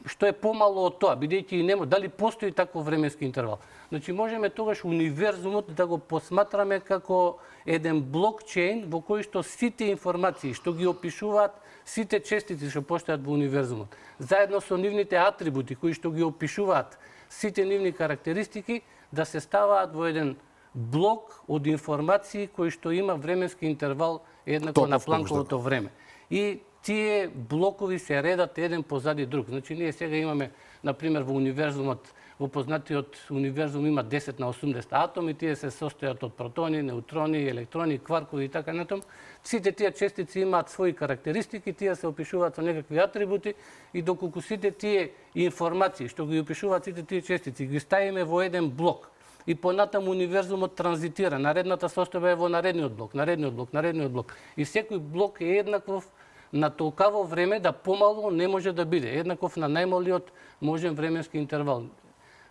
што е помало од тоа, бидејќи и нема дали постои таков временски интервал. Значи можеме тогаш универзумот да го посматраме како еден блокчейн во кој што сите информации што ги опишуваат сите честици што постојат во универзумот, заедно со нивните атрибути кои што ги опишуваат сите нивни карактеристики, да се ставаат во еден блок од информации кои што има временски интервал еднакво на Планковото време. И тие блокови се редат еден позади друг. Значи ние сега имаме, например, во универзумот, во познатиот универзум има 10 на 80 атоми, тие се состојат од протони, неутрони, електрони, кваркови и така натаму. Сите тие честици имаат своји карактеристики, тие се опишуваат со некакви атрибути и доколку сите тие информации што ги опишуваат сите тие честици ги ставиме во еден блок и понатаму универзумот транзитира, наредната состојба е во наредниот блок, наредниот блок. И секој блок е еднаков на толкаво време да помало не може да биде. Еднаков на најмалиот можен временски интервал.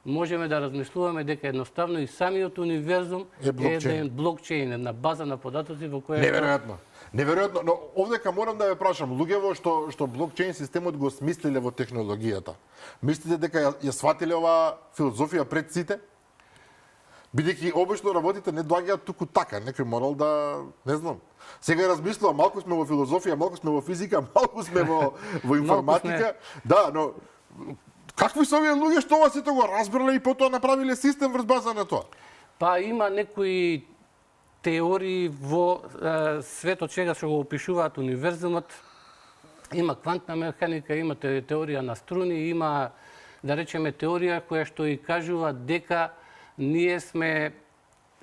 Можеме да размислуваме дека едноставно и самиот универзум е еден блокчейн, една база на податоци во која... Неверојатно. Неверојатно, но овдека морам да ве прашам, луѓево што блокчейн системот го смислиле во технологијата. Мислите дека ја сватиле оваа филозофија пред сите? Бидејќи обично работите не доаѓаат туку така, некој морал да, не знам. Сега размислувам, малку сме во филозофија, малку сме во физика, малку сме во информатика. Да, но какви се овие луѓе што ова сето го разбрале и потоа направиле систем врз база на тоа? Па има некои теории во светот чега што го опишуваат универзумот. Има квантна механика, има теорија на струни, има, да речеме, теорија која што и кажува дека ние сме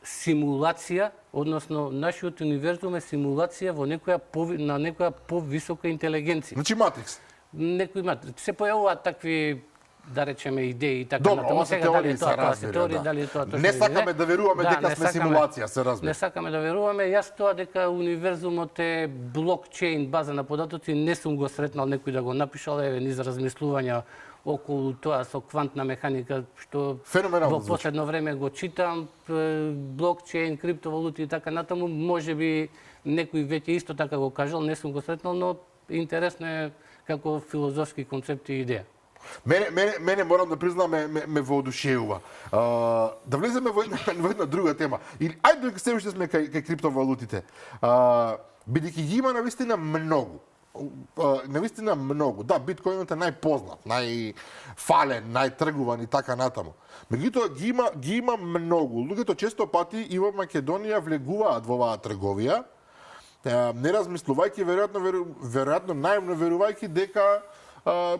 симулација, односно нашиот универзум е симулација во на некоја повисока интелигенција. Значи Матрикс. Некои Матрикс. Се појавуваат такви, да речеме, идеи и така натаму. Добро, ова се теории се разбира. Не сакаме да веруваме дека сме симулација, се разбира. Не сакаме да веруваме. Јас тоа дека универзумот е блокчейн, база на податоци, не сум го сретнал некој да го напишал, еве низ размислувања околу тоа со квантна механика, што Феноменално во последно време го читам, блокчейн, криптовалути и така натаму, можеби некој веќе исто така го кажал, не сум го сретнал, но интересно е како филозофски концепт и идеја. Мене морам да признам ме воодушевува. Да влеземе во една друга тема. Или ајде дека се уште сме кај криптовалутите. Бидејќи ги има навистина многу. Навистина многу. Да, биткоинот е најпознат, најфален, најтргуван и така натаму. Меѓутоа ги има многу. Луѓето често пати и во Македонија влегуваат во оваа трговија, не размислувајќи, веројатно наивно верувајќи дека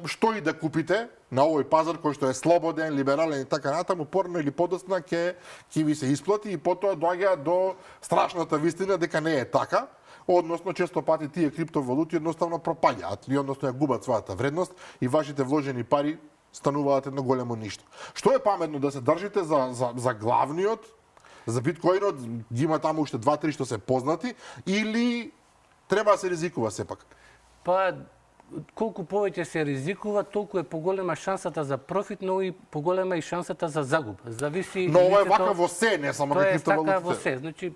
што и да купите на овој пазар кој што е слободен, либерален и така натаму, порано или подоцна ќе ви се исплати и потоа доаѓа до страшната вистина дека не е така. Односно, често пати тие криптовалути едноставно пропаѓаат и односно ја губат својата вредност и вашите вложени пари стануваат едно големо ништо. Што е паметно да се држите за главниот, за биткоинот, ги има таму уште 2-3 што се познати, или треба да се ризикува сепак? Па, колку повеќе се ризикува, толку е поголема шансата за профит, но и поголема и шансата за загуба. Зависи. Но ова е вака во се, не само кај криптовалутите. Тоа е така во се. Значи,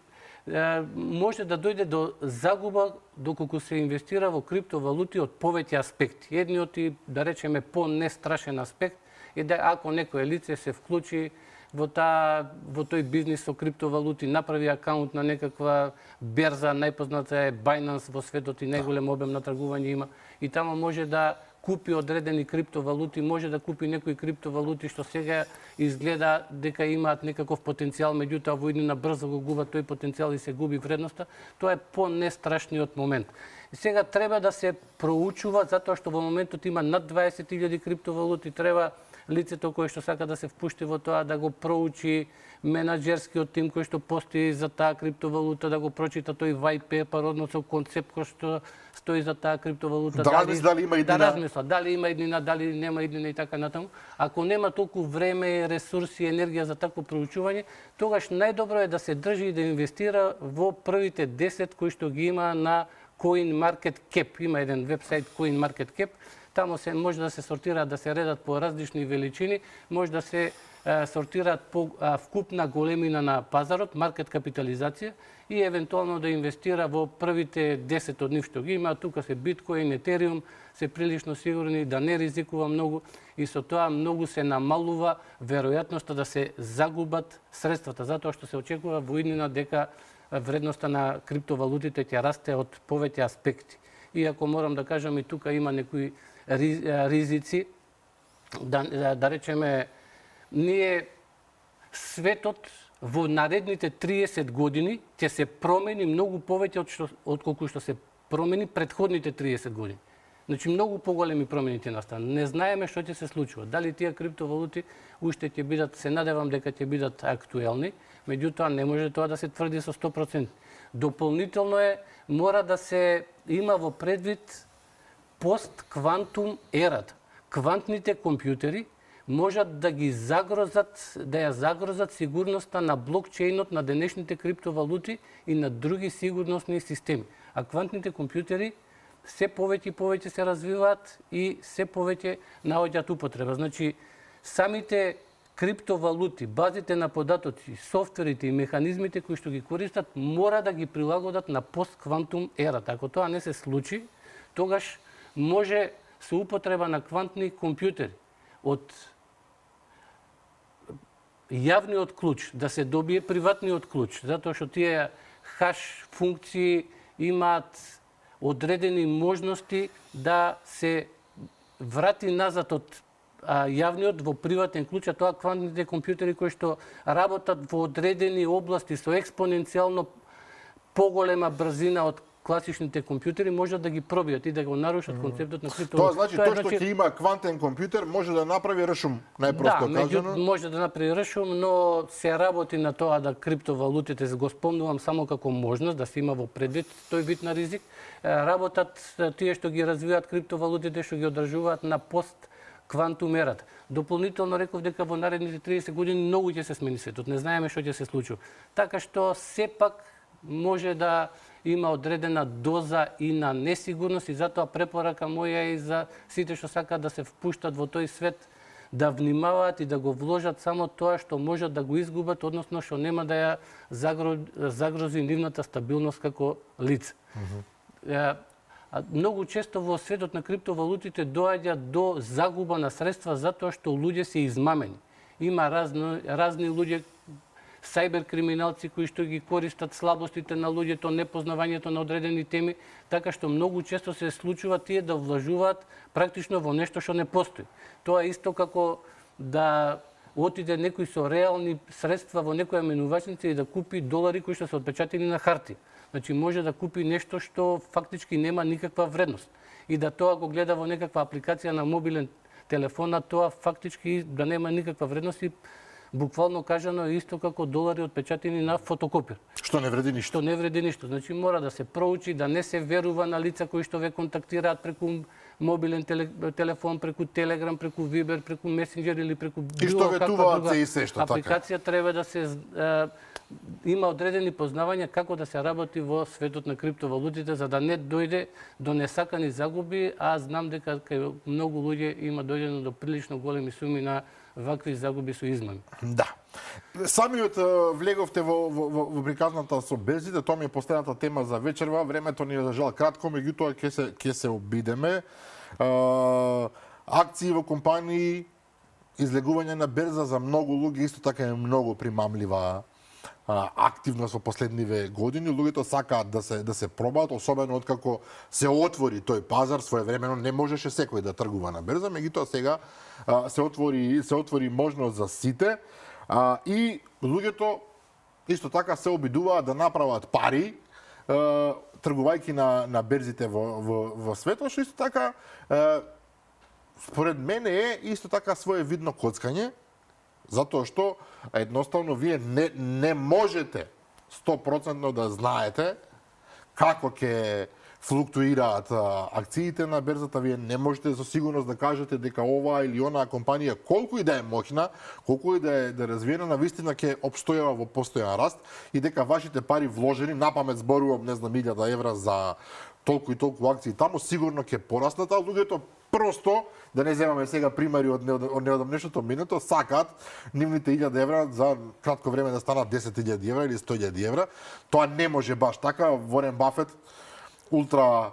може да дојде до загуба доколку се инвестира во криптовалути од повеќе аспекти. Едниот и, да речеме, по-нестрашен аспект е да ако некое лице се вклучи во тој бизнис со криптовалути, направи акаунт на некаква берза, најпозната е Binance во светот и најголем обем на тргување има, и таму може да купи одредени криптовалути, може да купи некои криптовалути што сега изгледа дека имаат некаков потенцијал, меѓутоа во иднина брзо го губат тој потенцијал и се губи вредноста. Тоа е по-нестрашниот момент. И сега треба да се проучува, затоа што во моментот има над 20.000 криптовалути, треба лицето кој што сака да се впушти во тоа да го проучи, менаџерскиот тим кој што постои за таа криптовалута, да го прочита тој white paper, односно концепт кој што стои за таа криптовалута, дали има иднина, да размисла дали има иднина, дали нема иднина и така натаму. Ако нема толку време, ресурси, енергија за такво проучување, тогаш најдобро е да се држи и да инвестира во првите 10 кои што ги има на CoinMarketCap. Има еден вебсайт CoinMarketCap. Таму се може да се сортираат, да се редат по различни величини, може да се сортираат по вкупна големина на пазарот, маркет капитализација, и евентуално да инвестира во првите 10 од нив што ги има. Тука се биткоин, етериум, се прилично сигурни да не ризикува многу и со тоа многу се намалува веројатноста да се загубат средствата, затоа што се очекува во иднина дека вредноста на криптовалутите ќе расте од повеќе аспекти. Иако морам да кажам и тука има некои ризици, да речеме, ние светот во наредните 30 години ќе се промени многу повеќе од колку што се промени претходните 30 години. Значи, многу поголеми промени ќе настанат. Не знаеме што ќе се случува. Дали тие криптовалути уште ќе бидат, се надевам дека ќе бидат актуелни, меѓутоа не може тоа да се тврди со 100%. Дополнително мора да се има во предвид постквантум ерата. Квантните компјутери можат да ги загрозат, да ја загрозат сигурноста на блокчейнот, на денешните криптовалути и на други сигурносни системи. А квантните компјутери се повеќе и повеќе се развиваат и се повеќе наоѓаат употреба. Значи, самите криптовалути, базите на податоци, софтверите и механизмите кои што ги користат, мора да ги прилагодат на постквантум ерата. Ако тоа не се случи, тогаш може со употреба на квантни компјутери од јавниот клуч да се добие приватниот клуч, затоа што тие хаш функции имаат одредени можности да се врати назад од јавниот во приватен клуч, а тоа квантните компјутери кои што работат во одредени области со експоненцијално поголема брзина од класичните компјутери, можат да ги пробијат и да го нарушат концептот на криптовалута. Тоа значи тоа што ќе има квантен компјутер може да направи ршум, најпросто кажано. Да, може да направи ршум, но се работи на тоа да криптовалутите, го спомнувам само како можност да се има во предвид тој вид на ризик, работат тие што ги развиваат криптовалутите, што ги одржуваат на постквантум ерата. Дополнително реков дека во наредните 30 години многу ќе се смени светот, не знаеме што ќе се случи. Така што сепак може да има одредена доза и на несигурност и затоа препорака моја е за сите што сакаат да се впуштат во тој свет да внимаваат и да го вложат само тоа што можат да го изгубат, односно што нема да ја загрози нивната стабилност како лице. Многу често во светот на криптовалутите доаѓа до загуба на средства затоа што луѓе се измамени. Има разни луѓе, сајбер криминалци кои што ги користат слабостите на луѓето, непознавањето на одредени теми, така што многу често се случува тие да влажуваат практично во нешто што не постои. Тоа е исто како да отиде некој со реални средства во некоја менувачница и да купи долари кои што се отпечатени на хартија. Значи може да купи нешто што фактички нема никаква вредност и да тоа го гледа во некаква апликација на мобилен телефон, а тоа фактички да нема никаква вредност и буквално кажано е исто како долари отпечатени на фотокопир. Што не вреди ништо. Што не вреди ништо. Значи мора да се проучи, да не се верува на лица кои што ве контактираат преку мобилен телефон, преку Телеграм, преку Вибер, преку Месенџер или преку било каква друга апликација. Треба да се има одредени познавања како да се работи во светот на криптовалутите за да не дојде до несакани загуби, а знам дека кај многу луѓе има дојдено до прилично големи суми на вакви загуби со измами. Да. Самиот влеговте во приказната со берзите, тоа ми е последната тема за вечерва. Времето ни е за жал кратко, меѓутоа ќе се обидеме. Акции во компании, излегување на берза за многу луѓе исто така е многу примамлива активност во последниве години. Луѓето сакаат да се пробаат, особено откако се отвори тој пазар своевремено. Не можеше секој да тргува на берза, меѓутоа сега се отвори можност за сите и луѓето исто така се обидуваат да направат пари тргувајќи на берзите во светот, што исто така според мене е исто така своевидно коцкање, затоа што едноставно вие не можете 100% да знаете како ќе флуктуираат акциите на берзата. Вие не можете со сигурност да кажете дека оваа или онаа компанија, колку и да е моќна, колку и да е развиена, навистина ќе опстојава во постојан раст и дека вашите пари вложени, напамет зборувам, не знам, 1000 евра за толку и толку акции таму, сигурно ќе пораснат, а луѓето просто, да не земаме сега примери од неодамнешното минато, сакаат нивните 1000 евра за кратко време да станат 10.000 евра или 100.000 евра. Тоа не може баш така. Ворен Бафет, ултра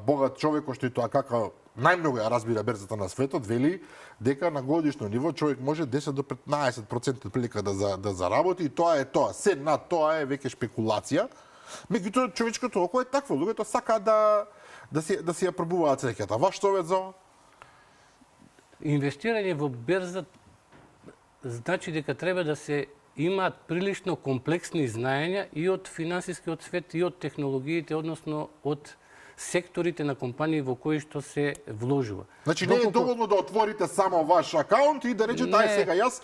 богат човек, кој што и тоа како најмногу ја разбира берзата на светот, вели дека на годишно ниво човек може 10 до 15% прилика да заработи и тоа е тоа. Се над тоа е веќе шпекулација. Меѓутоа човечкото око е такво, луѓето сакаат да си ја пробуваат среќата. Ваш совет за ова? Инвестирање во берза значи дека треба да се имаат прилично комплексни знаења и од финансискиот свет и од технологиите, односно од секторите на компании во кои што се вложува. Значи не е доволно да отворите само ваш акаунт и да речете ај сега јас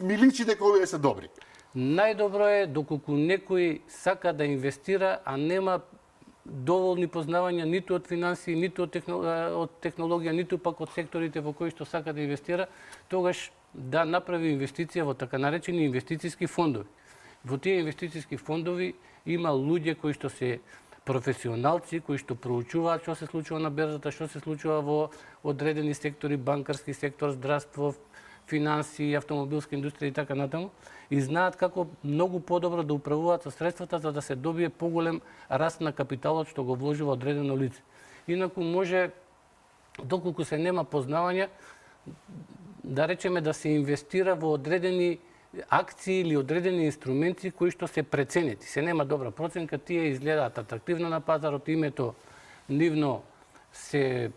ми личи дека овие се добри. Најдобро е доколку некој сака да инвестира, а нема доволни познавања ниту од финансии, ниту од технологија, ниту пак од секторите во кои што сака да инвестира, тогаш да направи инвестиција во така наречени инвестициски фондови. Во тие инвестициски фондови има луѓе кои што се професионалци, кои што проучуваат што се случува на берзата, што се случува во одредени сектори, банкарски сектор, здравство, финансии, автомобилска индустрија и така натаму, и знаат како многу подобро да управуваат со средствата за да се добие поголем раст на капиталот што го вложува одредено лице. Инаку може, доколку се нема познавања, да речеме да се инвестира во одредени акции или одредени инструменти кои што се преценети. Се нема добра проценка, тие изгледаат атрактивно на пазарот, името нивно се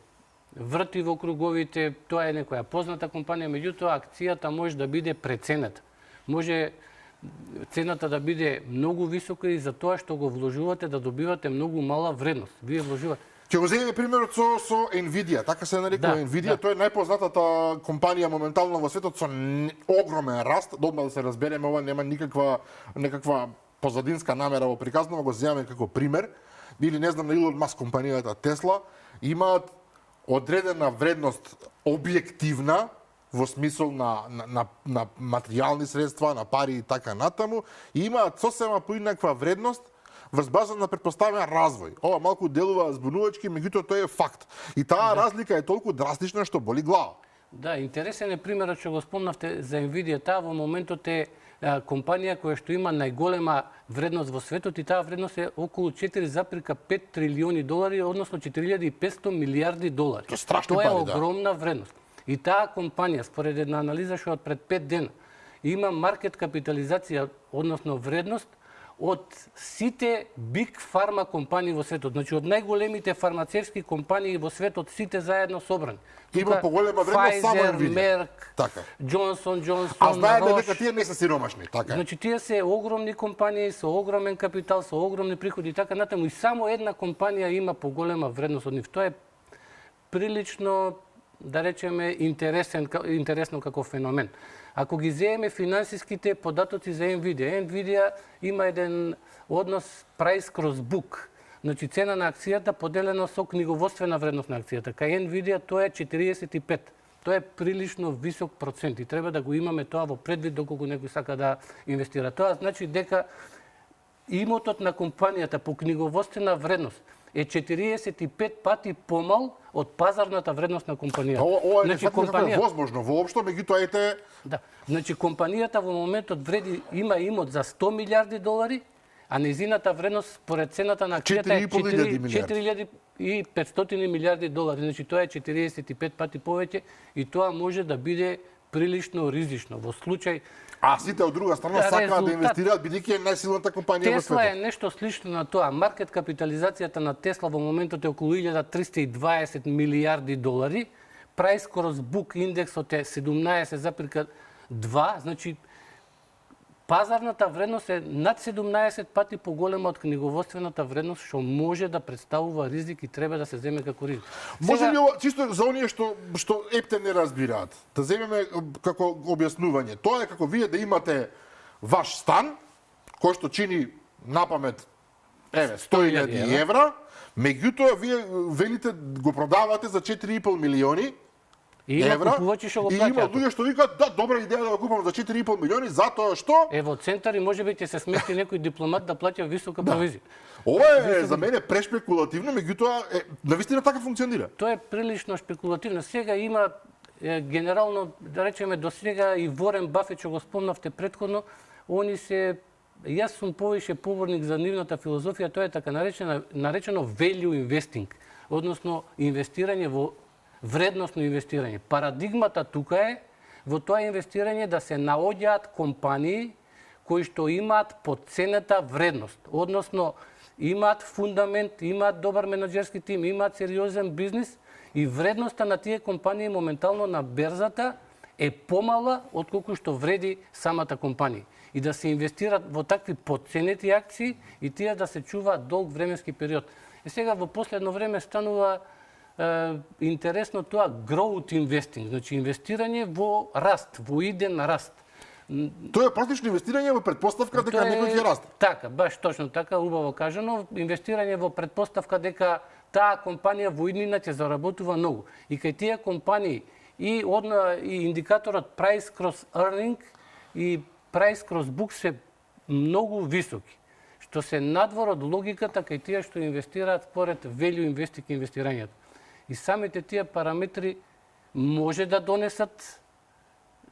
врти во круговите, тоа е некоја позната компанија, меѓутоа акцијата може да биде преценета. Може цената да биде многу висока и за тоа што го вложувате да добивате многу мала вредност. Вие вложувате. Ќе го земеме примерот со Nvidia, така се нарекува Nvidia, тоа е најпознатата компанија моментално во светот со огромен раст. Одма да се разбереме, ова нема некаква позадинска намера во приказнава, го земеме како пример. Или не знам на Илон Маск компанијата Тесла имаат одредена вредност објективна во смисол на материјални средства, на пари и така натаму, и имаат сосема поинаква вредност врз база на претпоставен развој. Ова малку делува збунувачки, меѓутоа тоа е факт. И таа разлика е толку драстична што боли глава. Да, интересен е примерот што го спомнавте за Nvidia. Таа во моментот е компанија која што има најголема вредност во светот и таа вредност е околу 4,5 трилиони долари, односно 4500 милиарди долари. Тоа е страшни Тоа е пари, да. огромна вредност. И таа компанија, според една анализа што од пред 5 дена, има маркет капитализација, односно вредност, од сите биг фарма компании во светот. Значи, од најголемите фармацевски компании во светот, сите заедно собрани. Има поголема вредност само Pfizer, Nvidia. Мерк, Така. Johnson, А знаеме Roche. дека тие не се сиромашни, така е. Значи, тие се огромни компании со огромен капитал, со огромни приходи и така натаму. И само една компанија има поголема вредност од нив. Тоа е прилично, да речеме, интересно како феномен. Ако ги земеме финансиските податоци за Nvidia има еден однос price cross book. Значи, цена на акцијата поделено со книговодствена вредност на акцијата. Кај Nvidia тоа е 45. Тоа е прилично висок процент и треба да го имаме тоа во предвид доколку некој сака да инвестира. Тоа значи дека имотот на компанијата по книговодствена вредност е 45 пати помал од пазарната вредност на компанијата. Ова е компанија возможно воопшто, меѓутоа ете. Да. Значи компанијата во моментот вреди има имот за 100 милиарди долари, а незината вредност според цената на акцијата е 4500 милиарди долари. Значи тоа е 45 пати повеќе и тоа може да биде прилично ризично во случај. А сите од друга страна сакаат да инвестираат бидејќи е најсилната компанија во светот. Тесла е нешто слично на тоа. Маркет капитализацијата на Тесла во моментот е околу 1320 милиарди долари. Price cross book индексот е 17,2, значи пазарната вредност е над 17 пати поголема од книговодствената вредност, што може да представува ризик и треба да се земе како ризик. Може ли ова, чисто за оние што ептен не разбираат, да земеме како објаснување? Тоа е како вие да имате ваш стан, кој што чини напамет 100.000 евра, меѓутоа вие велите го продавате за 4,5 милиони евра, што го и има луѓе што викаат, да, добра идеја да го купам за 4,5 милиони, затоа што... Во центар и може би ќе се смести некој дипломат да плаќа висока провизија. Ова е за мене прешпекулативно, меѓутоа навистина така функционира. Тоа е прилично шпекулативно. Сега има генерално, да речеме, до сега и Ворен Бафет, што го спомнавте претходно, они се... Јас сум повише поборник за нивната филозофија, тоа е така наречено value investing, односно инвестирање во вредносно инвестирање. Парадигмата тука е во тоа инвестирање да се наоѓаат компании кои што имаат потценета вредност, односно имаат фундамент, имаат добар менаџерски тим, имаат сериозен бизнис и вредноста на тие компании моментално на берзата е помала отколку што вреди самата компанија. И да се инвестират во такви потценети акции и тие да се чуваат долг временски период. И сега во последно време станува интересно тоа growth investing, значи инвестирање во раст, во иден раст. Тоа е практично инвестирање во претпоставка дека некој ќе расте. Така, баш точно така, убаво кажано, инвестирање во претпоставка дека таа компанија во иднина ќе заработува многу. И кај тие компании и индикаторот price cross earning и price cross book се многу високи, што се надвор од логиката кај тие што инвестираат според value investing инвестирањето. И самите тие параметри може да донесат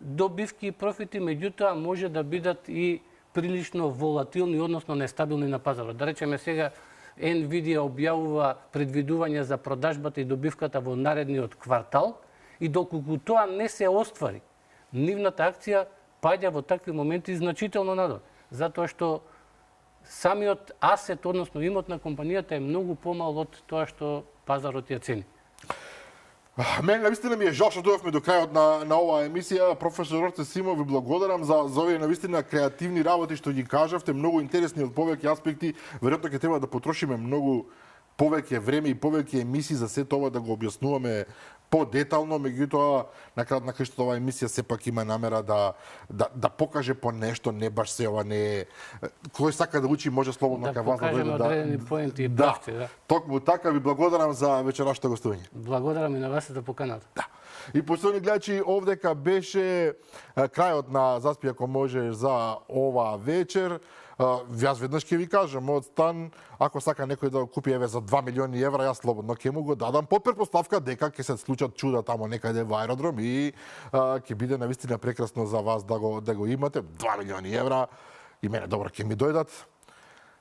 добивки и профити, меѓутоа може да бидат и прилично волатилни, односно нестабилни на пазарот. Да речеме сега Nvidia објавува предвидување за продажбата и добивката во наредниот квартал и доколку тоа не се оствари, нивната акција паѓа во такви моменти значително надолу, затоа што самиот асет, односно имот на компанијата е многу помал од тоа што пазарот ја цени. Мене навистина ми е жал што дојавме до крајот на оваа емисија. Професор Орце Симов, ви благодарам за овие навистина креативни работи што ги кажавте, многу интересни од повеќе аспекти. Веројатно ќе треба да потрошиме многу повеќе време и повеќе емисии за сето ова да го објаснуваме подетално, меѓутоа на крај што оваа емисија сепак има намера да покаже по нешто, не баш се ова не е. Кој сака да учи може слободно кај вас да покажеме одредени поенти и правци, да. Токму така, ви благодарам за вечерашното гостување. Благодарам и на вас за поканата. Да. И поштовани гледачи, овдека беше крајот на Заспи ако можеш за оваа вечер. Јас веднаш ќе ви кажам, мојот стан, ако сака некој да го купи еве за 2 милиони евра, јас слободно ќе му го дадам под претпоставка дека ќе се случат чуда тамо некаде во аеродром и ќе биде навистина прекрасно за вас да го имате. 2 милиони евра и мене добро ќе ми дојдат.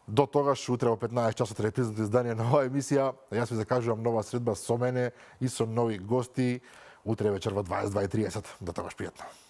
До тогаш, утре во 15 часот репризното издание на оваа емисија, јас ви закажувам нова средба со мене и со нови гости утре вечер во 22:30. До тогаш пријатно.